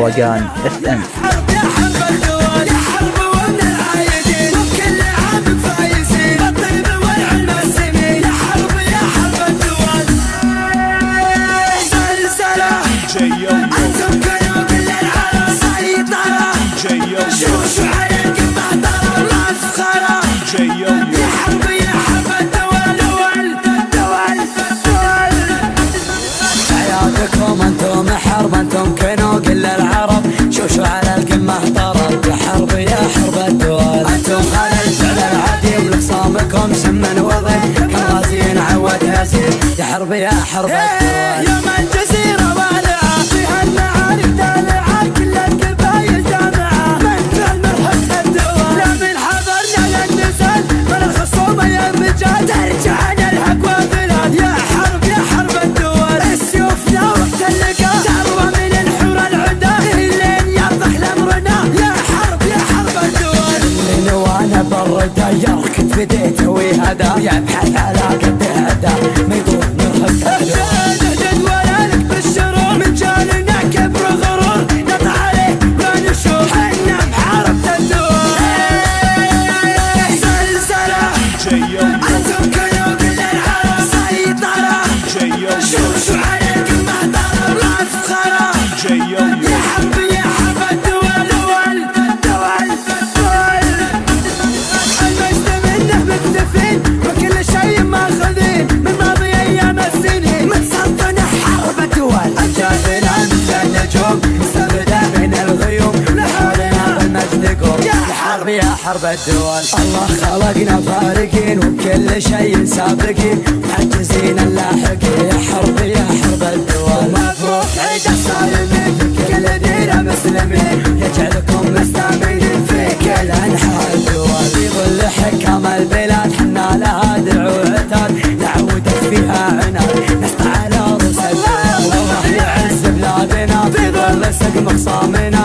روقان FM. حرب يا حرب الدول، يا حرب ومن العايدين، وبكل عام فايزين، بالطيب والعلم السمين. يا حرب الدول، زلزلة أنتم كنوب للعالم سيطرة، شوشوا عليكم معطرة مسخرة. يا حرب الدول، حياتكم انتم حرب، انتم كنوب للعرب، شوشوا على القمة طرب. يا حرب الدول، انتم خلل فعل العادي ولخصامكم سم وضيف، كالغازيين عود ياسين. يا حرب الدول، يوم الجزيرة والعة فيها المعارك دالعة، كل القبايل جامعة من فعل مرحلة الدول. لا من حضرنا للنزال ولا الخصومة يا الرجال، ترجعنا الحق والبلاد. يا حرب الدول، السيوف لا وقت اللقاء، ثروة من الحور العدا اللين يرضح لامرنا. يا حرب الدول، اللي نوانا بالردا يركض بديته ويهدى، ويبحث على قده هدى ما يدور مرهق نهدد ولا لك بالشرور، من جالنا كبر غرور نطع عليه ونشوف حنا بحرب الدول. زلزلة أنتم كنوب للعالم سيطرة، شوشوا عليكم معطرة مسخرة. يا حرب الدول، المجد منه مكتفين وكل شيء ماخذين من ماضي ايام السنين. متسلطنة حرب الدول، اجازنا مثل النجوم مستبدة من الغيوم، لحولنا بالمجد قوم. يا حرب الدول، الله خلقنا فارقين وكل شيء سابقين، محجزين اللاحقين. يا حرب الدول، مبروك عيد الصالمين، كل دينا مسلمين، يجعلكم مستامين في كل انحاء الدول. في ظل حكام البلاد حنا لها دعو عتاد، نعودك فيها عناد نسطع على رؤوس الدول. الله يعز بلادنا في ظل سقم خصامنا،